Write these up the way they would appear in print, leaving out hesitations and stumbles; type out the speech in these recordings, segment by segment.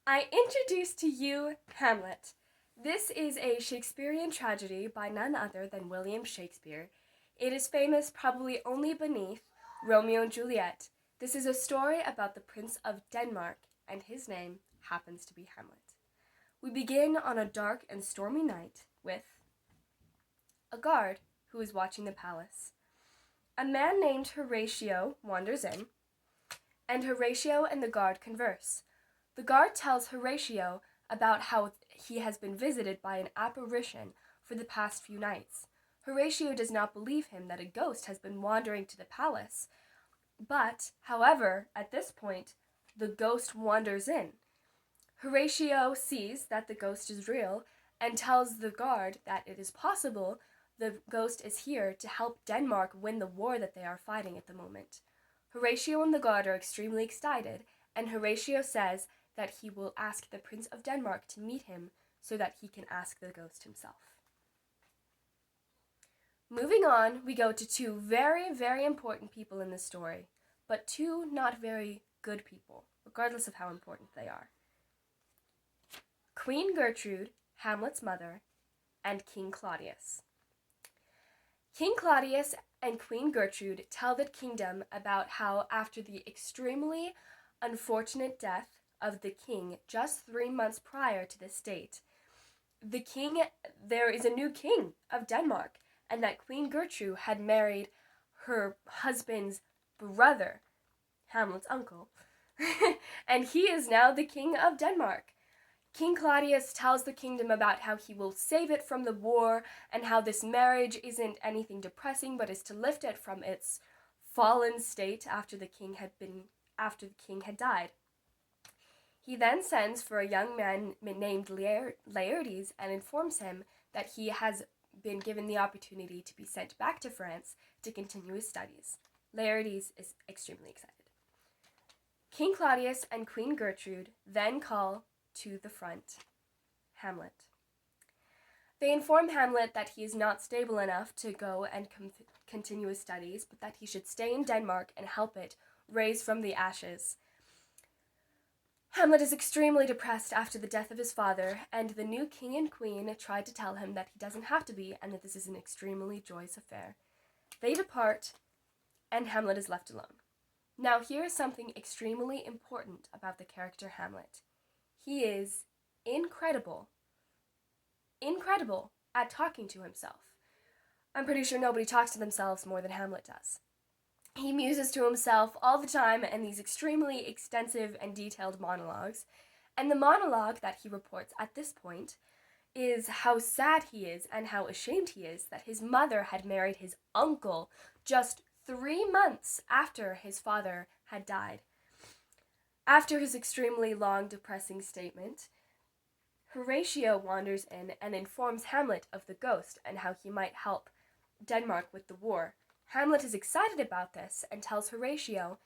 I introduce to you Hamlet. This is a Shakespearean tragedy by none other than William Shakespeare. It is famous probably only beneath Romeo and Juliet. This is a story about the Prince of Denmark, and his name happens to be Hamlet. We begin on a dark and stormy night with a guard who is watching the palace. A man named Horatio wanders in, and Horatio and the guard converse. The guard tells Horatio about how he has been visited by an apparition for the past few nights. Horatio does not believe him that a ghost has been wandering to the palace, but, however, at this point, the ghost wanders in. Horatio sees that the ghost is real and tells the guard that it is possible the ghost is here to help Denmark win the war that they are fighting at the moment. Horatio and the guard are extremely excited, and Horatio says that he will ask the Prince of Denmark to meet him so that he can ask the ghost himself. Moving on, we go to two very, very important people in the story, but two not very good people, regardless of how important they are. Queen Gertrude, Hamlet's mother, and King Claudius. King Claudius and Queen Gertrude tell the kingdom about how after the extremely unfortunate death of the king just 3 months prior to this date, there is a new king of Denmark, and that Queen Gertrude had married her husband's brother, Hamlet's uncle, and he is now the king of Denmark. King Claudius tells the kingdom about how he will save it from the war and how this marriage isn't anything depressing but is to lift it from its fallen state after the king had died. He then sends for a young man named Laertes and informs him that he has been given the opportunity to be sent back to France to continue his studies. Laertes is extremely excited. King Claudius and Queen Gertrude then call to the front Hamlet. They inform Hamlet that he is not stable enough to go and continue his studies, but that he should stay in Denmark and help it rise from the ashes. Hamlet is extremely depressed after the death of his father, and the new king and queen try to tell him that he doesn't have to be and that this is an extremely joyous affair. They depart, and Hamlet is left alone. Now, here is something extremely important about the character Hamlet. He is incredible at talking to himself. I'm pretty sure nobody talks to themselves more than Hamlet does. He muses to himself all the time in these extremely extensive and detailed monologues, and the monologue that he reports at this point is how sad he is and how ashamed he is that his mother had married his uncle just 3 months after his father had died. After his extremely long, depressing statement, Horatio wanders in and informs Hamlet of the ghost and how he might help Denmark with the war. Hamlet is excited about this and tells Horatio,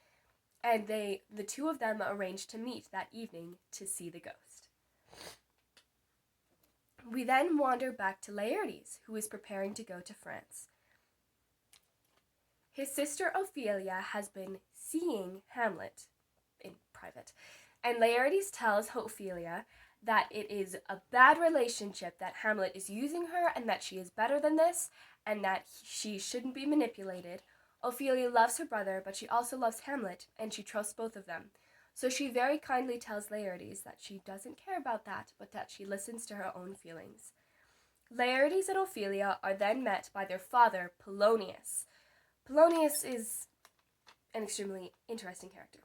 and the two of them arrange to meet that evening to see the ghost. We then wander back to Laertes, who is preparing to go to France. His sister Ophelia has been seeing Hamlet in private, and Laertes tells Ophelia that it is a bad relationship, that Hamlet is using her and that she is better than this and that she shouldn't be manipulated. Ophelia loves her brother, but she also loves Hamlet, and she trusts both of them. So she very kindly tells Laertes that she doesn't care about that, but that she listens to her own feelings. Laertes and Ophelia are then met by their father, Polonius. Polonius is an extremely interesting character.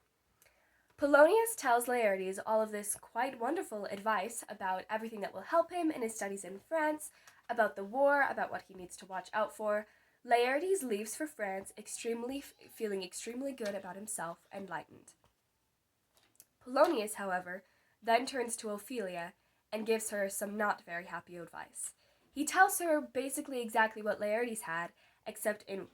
Polonius tells Laertes all of this quite wonderful advice about everything that will help him in his studies in France, about the war, about what he needs to watch out for. Laertes leaves for France feeling extremely good about himself and enlightened. Polonius, however, then turns to Ophelia and gives her some not very happy advice. He tells her basically exactly what Laertes had, except in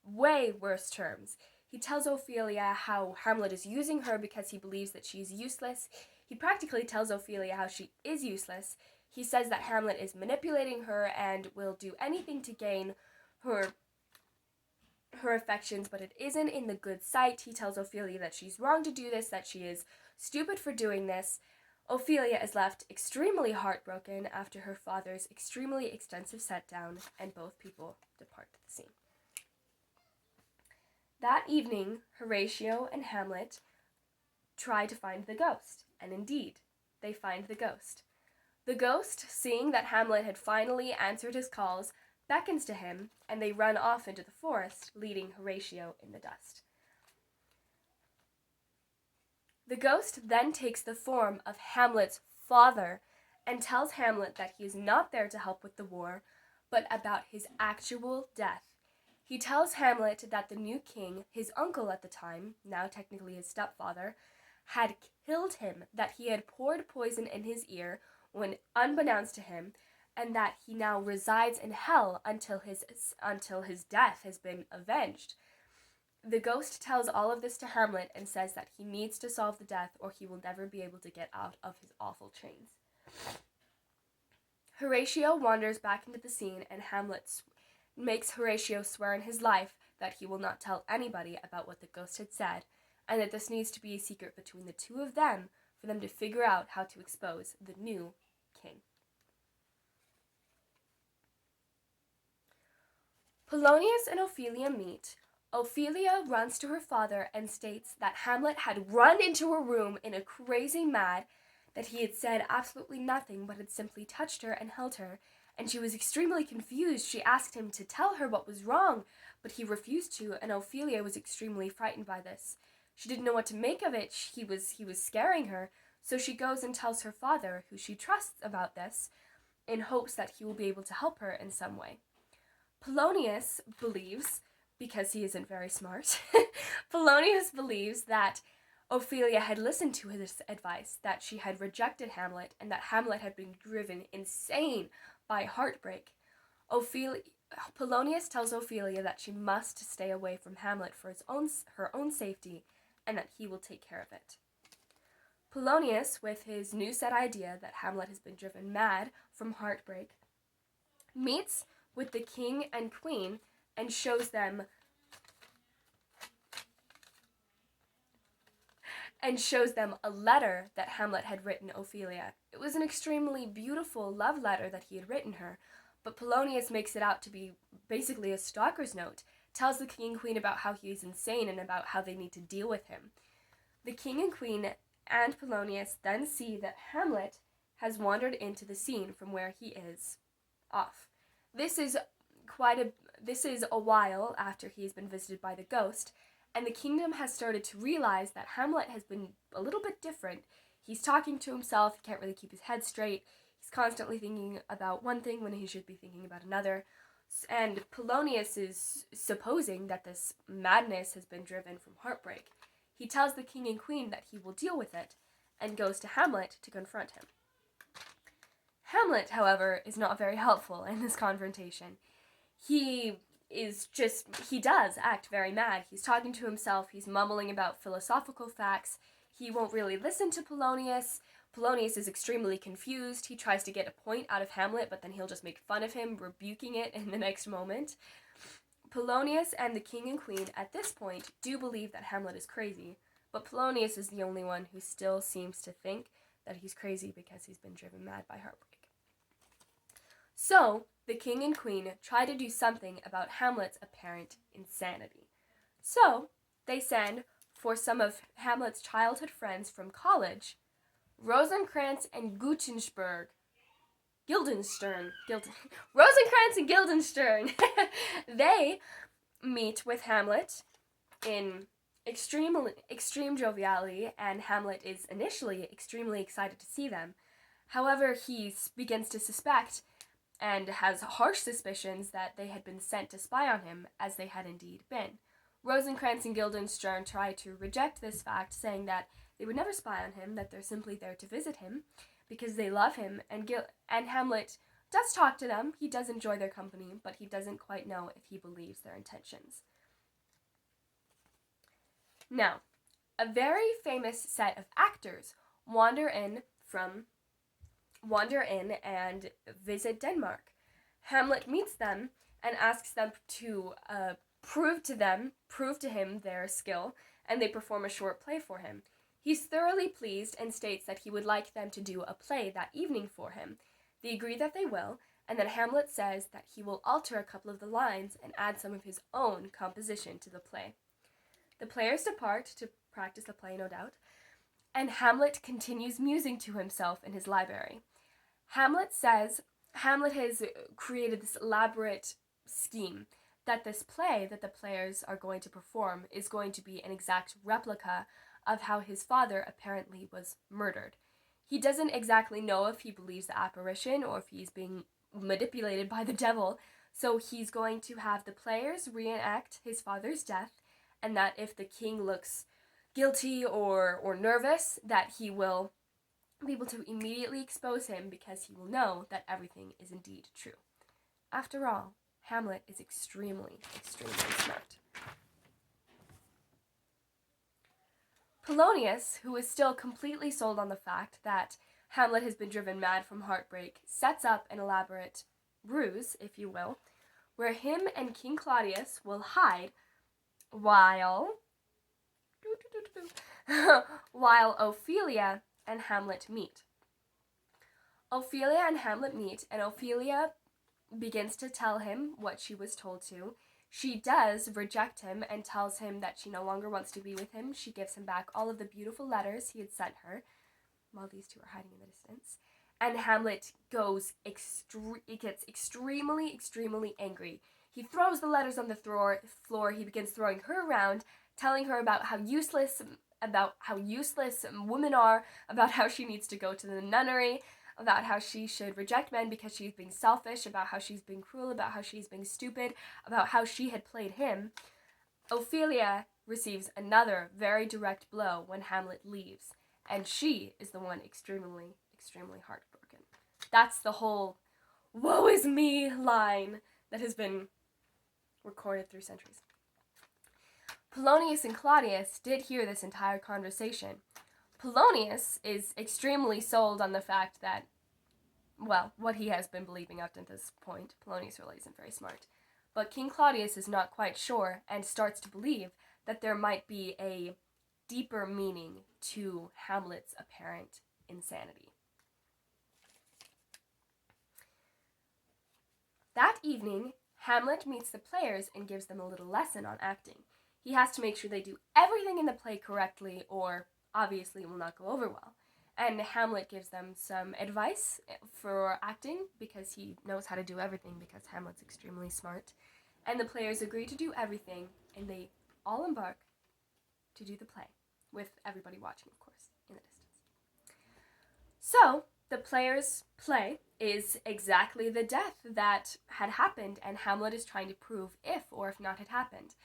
way worse terms. He tells Ophelia how Hamlet is using her because he believes that she is useless. He practically tells Ophelia how she is useless. He says that Hamlet is manipulating her and will do anything to gain her affections, but it isn't in the good sight. He tells Ophelia that she's wrong to do this, that she is stupid for doing this. Ophelia is left extremely heartbroken after her father's extremely extensive set-down, and both people depart the scene. That evening, Horatio and Hamlet try to find the ghost, and indeed, they find the ghost. The ghost, seeing that Hamlet had finally answered his calls, beckons to him, and they run off into the forest, leaving Horatio in the dust. The ghost then takes the form of Hamlet's father and tells Hamlet that he is not there to help with the war, but about his actual death. He tells Hamlet that the new king, his uncle at the time, now technically his stepfather, had killed him, that he had poured poison in his ear when unbeknownst to him, and that he now resides in hell until his death has been avenged. The ghost tells all of this to Hamlet and says that he needs to solve the death or he will never be able to get out of his awful chains. Horatio wanders back into the scene, and Hamlet makes Horatio swear in his life that he will not tell anybody about what the ghost had said, and that this needs to be a secret between the two of them for them to figure out how to expose the new king. Polonius and Ophelia meet. Ophelia runs to her father and states that Hamlet had run into her room in a crazy mad, that he had said absolutely nothing but had simply touched her and held her, and she was extremely confused. She asked him to tell her what was wrong, but he refused to, and Ophelia was extremely frightened by this. She didn't know what to make of it. He was scaring her, so she goes and tells her father, who she trusts, about this, in hopes that he will be able to help her in some way. Polonius believes, because he isn't very smart, Polonius believes that Ophelia had listened to his advice, that she had rejected Hamlet, and that Hamlet had been driven insane by heartbreak. Polonius tells Ophelia that she must stay away from Hamlet for her own safety, and that he will take care of it. Polonius, with his new set idea that Hamlet has been driven mad from heartbreak, meets with the king and queen and shows them a letter that Hamlet had written Ophelia. It was an extremely beautiful love letter that he had written her, but Polonius makes it out to be basically a stalker's note, tells the king and queen about how he is insane and about how they need to deal with him. The king and queen and Polonius then see that Hamlet has wandered into the scene from where he is off. This is a while after he has been visited by the ghost, and the kingdom has started to realize that Hamlet has been a little bit different. He's talking to himself, he can't really keep his head straight, he's constantly thinking about one thing when he should be thinking about another, and Polonius is supposing that this madness has been driven from heartbreak. He tells the king and queen that he will deal with it, and goes to Hamlet to confront him. Hamlet, however, is not very helpful in this confrontation. He does act very mad. He's talking to himself, he's mumbling about philosophical facts, he won't really listen to Polonius. Polonius is extremely confused. He tries to get a point out of Hamlet, but then he'll just make fun of him, rebuking it in the next moment. Polonius and the king and queen at this point do believe that Hamlet is crazy, but Polonius is the only one who still seems to think that he's crazy because he's been driven mad by heartbreak. So, the king and queen try to do something about Hamlet's apparent insanity. So, they send for some of Hamlet's childhood friends from college, Rosencrantz and Guildenstern. Rosencrantz and Guildenstern. They meet with Hamlet in extreme joviality, and Hamlet is initially extremely excited to see them. However, he begins to suspect and has harsh suspicions that they had been sent to spy on him, as they had indeed been. Rosencrantz and Guildenstern try to reject this fact, saying that they would never spy on him, that they're simply there to visit him because they love him, and Hamlet does talk to them. He does enjoy their company, but he doesn't quite know if he believes their intentions. Now, a very famous set of actors wander in and visit Denmark. Hamlet meets them and asks them to prove to him their skill, and they perform a short play for him. He's thoroughly pleased and states that he would like them to do a play that evening for him. They agree that they will, and then Hamlet says that he will alter a couple of the lines and add some of his own composition to the play. The players depart to practice the play, no doubt, and Hamlet continues musing to himself in his library. Hamlet has created this elaborate scheme that this play that the players are going to perform is going to be an exact replica of how his father apparently was murdered. He doesn't exactly know if he believes the apparition or if he's being manipulated by the devil, so he's going to have the players reenact his father's death, and that if the king looks guilty or nervous, that he will be able to immediately expose him because he will know that everything is indeed true. After all, Hamlet is extremely, extremely smart. Polonius, who is still completely sold on the fact that Hamlet has been driven mad from heartbreak, sets up an elaborate ruse, if you will, where him and King Claudius will hide while Ophelia and Hamlet meet. Ophelia and Hamlet meet, and Ophelia begins to tell him what she was told to. She does reject him and tells him that she no longer wants to be with him. She gives him back all of the beautiful letters he had sent her while these two are hiding in the distance. And Hamlet gets extremely, extremely angry. He throws the letters on the floor. He begins throwing her around, telling her about how useless women are, about how she needs to go to the nunnery, about how she should reject men because she's being selfish, about how she's being cruel, about how she's being stupid, about how she had played him. Ophelia receives another very direct blow when Hamlet leaves, and she is the one extremely, extremely heartbroken. That's the whole "woe is me" line that has been recorded through centuries. Polonius and Claudius did hear this entire conversation. Polonius is extremely sold on the fact that, well, what he has been believing up to this point. Polonius really isn't very smart. But King Claudius is not quite sure and starts to believe that there might be a deeper meaning to Hamlet's apparent insanity. That evening, Hamlet meets the players and gives them a little lesson on acting. He has to make sure they do everything in the play correctly, or obviously it will not go over well. And Hamlet gives them some advice for acting because he knows how to do everything because Hamlet's extremely smart. And the players agree to do everything, and they all embark to do the play, with everybody watching, of course, in the distance. So, the players' play is exactly the death that had happened, and Hamlet is trying to prove if or if not it happened.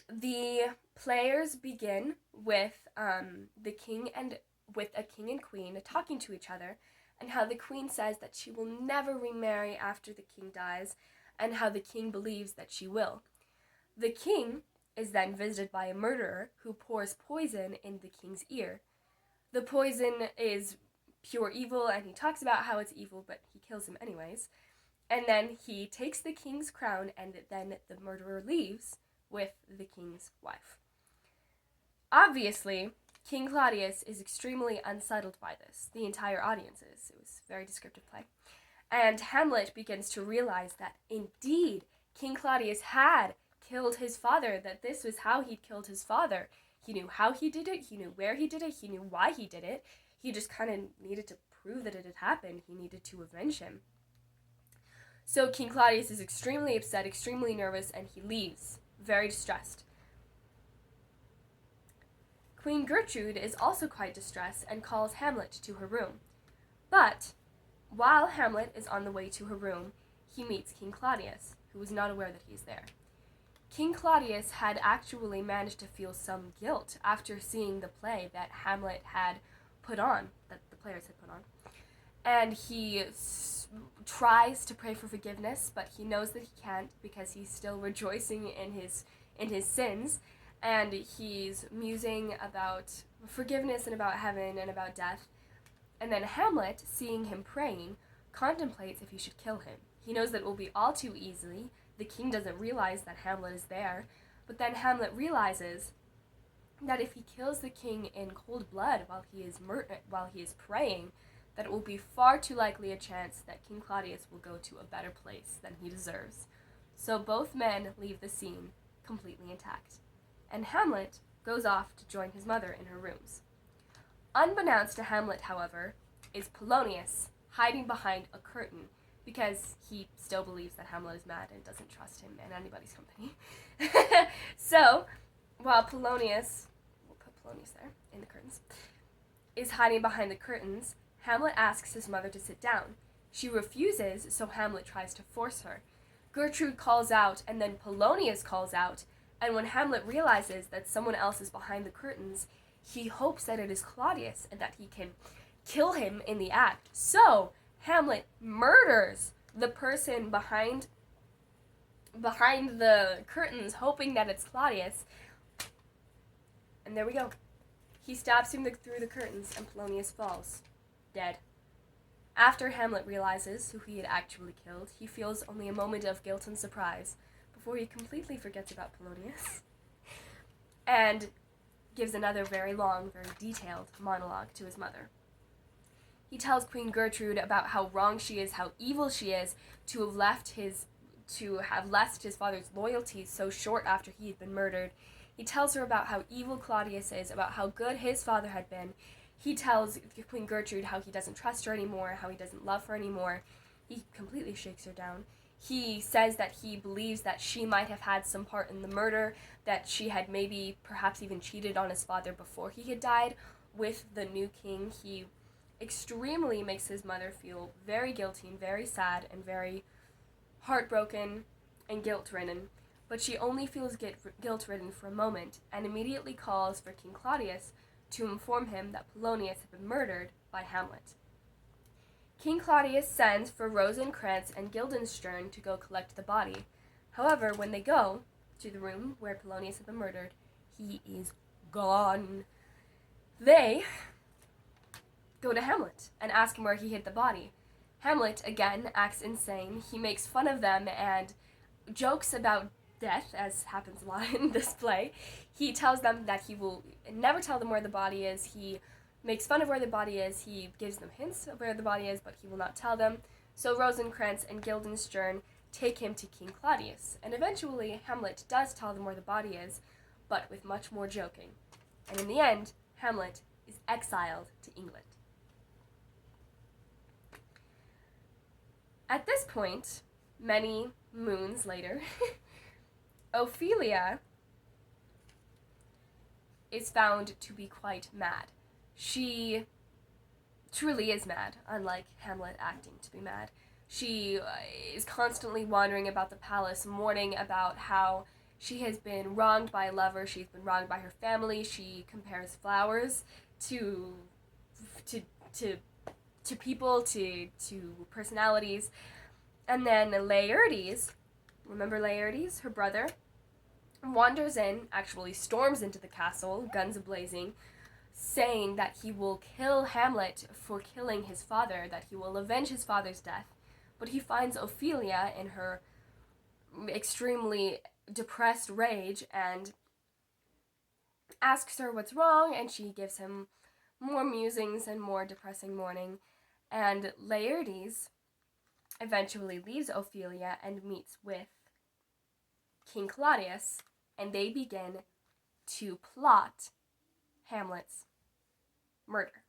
The players begin with a king and queen talking to each other, and how the queen says that she will never remarry after the king dies, and how the king believes that she will. The king is then visited by a murderer who pours poison in the king's ear. The poison is pure evil, and he talks about how it's evil, but he kills him anyways. And then he takes the king's crown, and then the murderer leaves with the king's wife. Obviously, King Claudius is extremely unsettled by this. The entire audience is. It was a very descriptive play. And Hamlet begins to realize that indeed King Claudius had killed his father, that this was how he'd killed his father. He knew how he did it, he knew where he did it, he knew why he did it. He just kind of needed to prove that it had happened. He needed to avenge him. So King Claudius is extremely upset, extremely nervous, and he leaves, very distressed. Queen Gertrude is also quite distressed and calls Hamlet to her room. But while Hamlet is on the way to her room, he meets King Claudius, who is not aware that he's there. King Claudius had actually managed to feel some guilt after seeing the play that Hamlet had put on, that the players had put on. And he tries to pray for forgiveness, but he knows that he can't because he's still rejoicing in his sins, and he's musing about forgiveness and about heaven and about death. And then Hamlet, seeing him praying, contemplates if he should kill him. He knows that it will be all too easily. The king doesn't realize that Hamlet is there, but then Hamlet realizes that if he kills the king in cold blood while he is praying, that it will be far too likely a chance that King Claudius will go to a better place than he deserves. So both men leave the scene completely intact, and Hamlet goes off to join his mother in her rooms. Unbeknownst to Hamlet, however, is Polonius hiding behind a curtain because he still believes that Hamlet is mad and doesn't trust him in anybody's company. So, while Polonius, we'll put Polonius there in the curtains, is hiding behind the curtains, Hamlet asks his mother to sit down. She refuses, so Hamlet tries to force her. Gertrude calls out, and then Polonius calls out, and when Hamlet realizes that someone else is behind the curtains, he hopes that it is Claudius and that he can kill him in the act. So, Hamlet murders the person behind the curtains, hoping that it's Claudius. And there we go. He stabs him through the curtains, and Polonius falls, dead. After Hamlet realizes who he had actually killed, he feels only a moment of guilt and surprise before he completely forgets about Polonius and gives another very long, very detailed monologue to his mother. He tells Queen Gertrude about how wrong she is, how evil she is, to have left his father's loyalty so short after he had been murdered. He tells her about how evil Claudius is, about how good his father had been. He tells Queen Gertrude how he doesn't trust her anymore, how he doesn't love her anymore. He completely shakes her down. He says that he believes that she might have had some part in the murder, that she had maybe perhaps even cheated on his father before he had died with the new king. He extremely makes his mother feel very guilty and very sad and very heartbroken and guilt-ridden, but she only feels guilt-ridden for a moment and immediately calls for King Claudius to inform him that Polonius had been murdered by Hamlet. King Claudius sends for Rosencrantz and Guildenstern to go collect the body. However, when they go to the room where Polonius had been murdered, he is gone. They go to Hamlet and ask him where he hid the body. Hamlet, again, acts insane. He makes fun of them and jokes about death, as happens a lot in this play. He tells them that he will never tell them where the body is. He makes fun of where the body is. He gives them hints of where the body is, but he will not tell them. So Rosencrantz and Guildenstern take him to King Claudius, and eventually Hamlet does tell them where the body is, but with much more joking. And in the end, Hamlet is exiled to England. At this point, many moons later, Ophelia is found to be quite mad. She truly is mad, unlike Hamlet acting to be mad. She is constantly wandering about the palace, mourning about how she has been wronged by a lover, she's been wronged by her family. She compares flowers to people, to personalities. And then Laertes, remember Laertes, her brother, wanders in, actually storms into the castle, guns a-blazing, saying that he will kill Hamlet for killing his father, that he will avenge his father's death. But he finds Ophelia in her extremely depressed rage and asks her what's wrong, and she gives him more musings and more depressing mourning. And Laertes eventually leaves Ophelia and meets with King Claudius, and they begin to plot Hamlet's murder.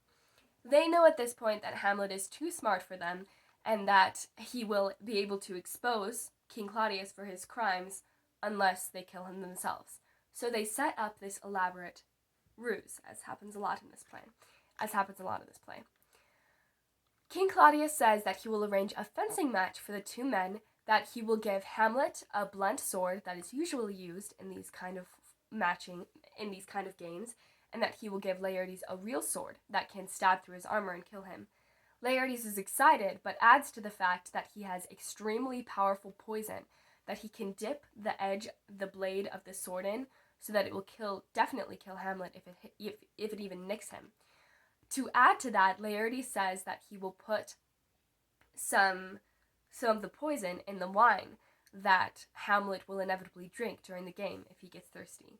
They know at this point that Hamlet is too smart for them and that he will be able to expose King Claudius for his crimes unless they kill him themselves. So they set up this elaborate ruse, as happens a lot in this play. King Claudius says that he will arrange a fencing match for the two men, that he will give Hamlet a blunt sword that is usually used in these kind of games, and that he will give Laertes a real sword that can stab through his armor and kill him. Laertes is excited, but adds to the fact that he has extremely powerful poison, that he can dip the blade of the sword in, so that it will definitely kill Hamlet if it even nicks him. To add to that, Laertes says that he will put some of the poison in the wine that Hamlet will inevitably drink during the game if he gets thirsty.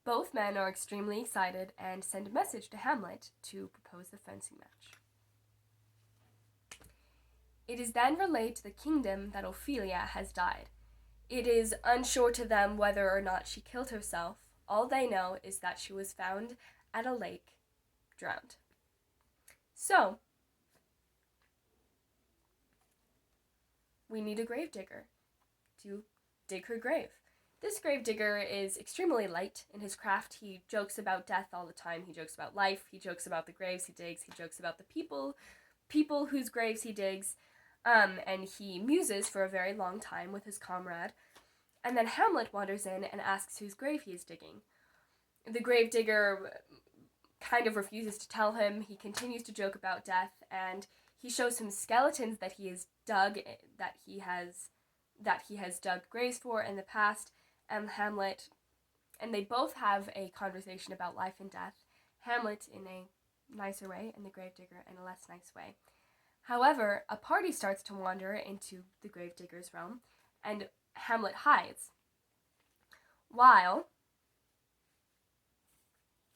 Both men are extremely excited and send a message to Hamlet to propose the fencing match. It is then relayed to the kingdom that Ophelia has died. It is unsure to them whether or not she killed herself. All they know is that she was found at a lake, drowned. So, we need a gravedigger to dig her grave. This gravedigger is extremely light in his craft. He jokes about death all the time. He jokes about life. He jokes about the graves he digs. He jokes about the people whose graves he digs. And he muses for a very long time with his comrade. And then Hamlet wanders in and asks whose grave he is digging. The gravedigger kind of refuses to tell him. He continues to joke about death, and he shows him skeletons that he has dug, that he has dug graves for in the past. And Hamlet, and they both have a conversation about life and death. Hamlet in a nicer way, and the gravedigger in a less nice way. However, a party starts to wander into the gravedigger's realm, and Hamlet hides, while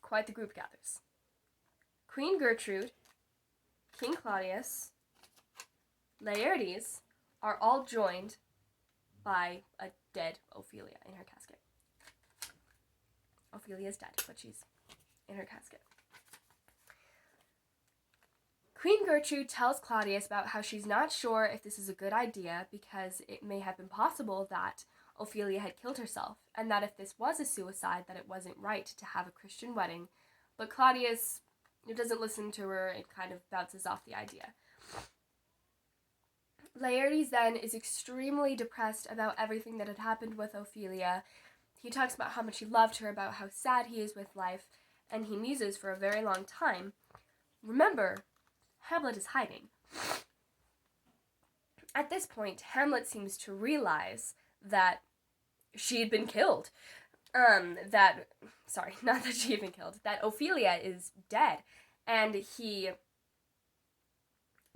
quite the group gathers. Queen Gertrude, King Claudius, Laertes are all joined by a dead Ophelia in her casket. Ophelia is dead, but she's in her casket. Queen Gertrude tells Claudius about how she's not sure if this is a good idea because it may have been possible that Ophelia had killed herself, and that if this was a suicide, that it wasn't right to have a Christian wedding. But Claudius doesn't listen to her and kind of bounces off the idea. Laertes then is extremely depressed about everything that had happened with Ophelia. He talks about how much he loved her, about how sad he is with life, and he muses for a very long time. Remember, Hamlet is hiding. At this point, Hamlet seems to realize that she had been killed. That Ophelia is dead. And he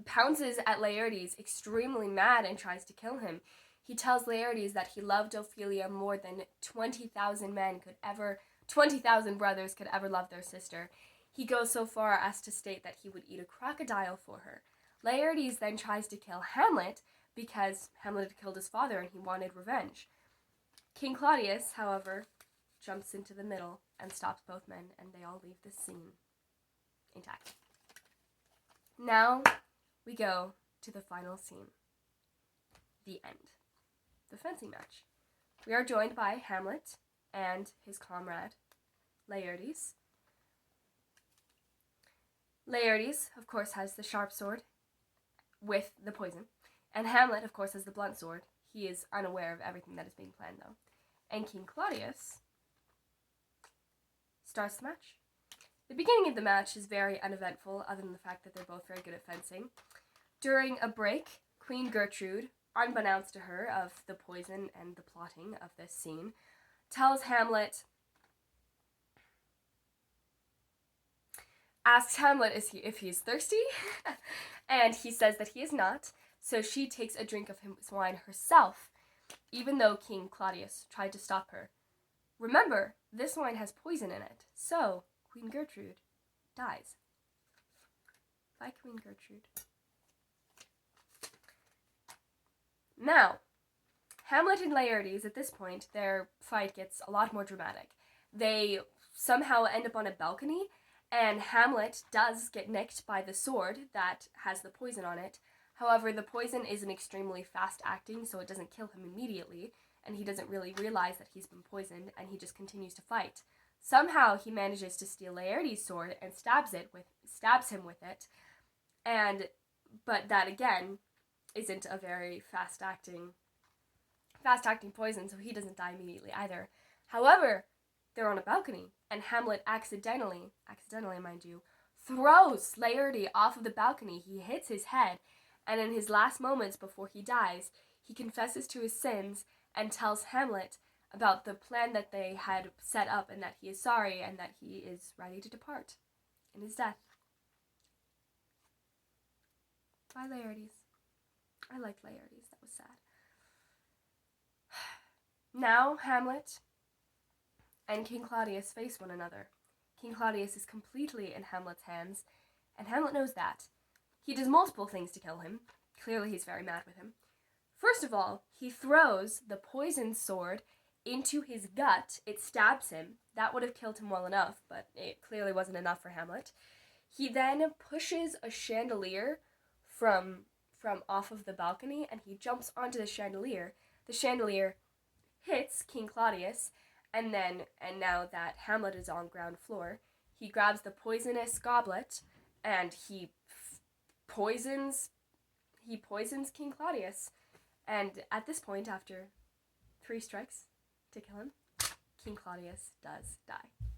pounces at Laertes, extremely mad, and tries to kill him. He tells Laertes that he loved Ophelia more than 20,000 brothers could ever love their sister. He goes so far as to state that he would eat a crocodile for her. Laertes then tries to kill Hamlet because Hamlet had killed his father and he wanted revenge. King Claudius, however, jumps into the middle and stops both men, and they all leave the scene intact. Now we go to the final scene, the end, the fencing match. We are joined by Hamlet and his comrade, Laertes. Laertes, of course, has the sharp sword with the poison, and Hamlet, of course, has the blunt sword. He is unaware of everything that is being planned, though. And King Claudius starts the match. The beginning of the match is very uneventful, other than the fact that they're both very good at fencing. During a break, Queen Gertrude, unbeknownst to her of the poison and the plotting of this scene, asks Hamlet if he is thirsty, and he says that he is not, so she takes a drink of his wine herself, even though King Claudius tried to stop her. Remember, this wine has poison in it, so Queen Gertrude dies. Bye, Queen Gertrude. Now, Hamlet and Laertes, at this point, their fight gets a lot more dramatic. They somehow end up on a balcony, and Hamlet does get nicked by the sword that has the poison on it. However, the poison isn't extremely fast-acting, so it doesn't kill him immediately, and he doesn't really realize that he's been poisoned, and he just continues to fight. Somehow, he manages to steal Laertes' sword and stabs him with it, but that, again, isn't a very fast-acting poison, so he doesn't die immediately either. However, they're on a balcony, and Hamlet accidentally mind you, throws Laertes off of the balcony. He hits his head, and in his last moments before he dies, he confesses to his sins and tells Hamlet about the plan that they had set up, and that he is sorry and that he is ready to depart in his death. Bye, Laertes. I liked Laertes. That was sad. Now, Hamlet and King Claudius face one another. King Claudius is completely in Hamlet's hands, and Hamlet knows that. He does multiple things to kill him. Clearly he's very mad with him. First of all, he throws the poisoned sword into his gut. It stabs him. That would have killed him well enough, but it clearly wasn't enough for Hamlet. He then pushes a chandelier from off of the balcony, and he jumps onto the chandelier. The chandelier hits King Claudius, and now that Hamlet is on ground floor, he grabs the poisonous goblet, and he poisons King Claudius. And at this point, after 3 strikes to kill him, King Claudius does die.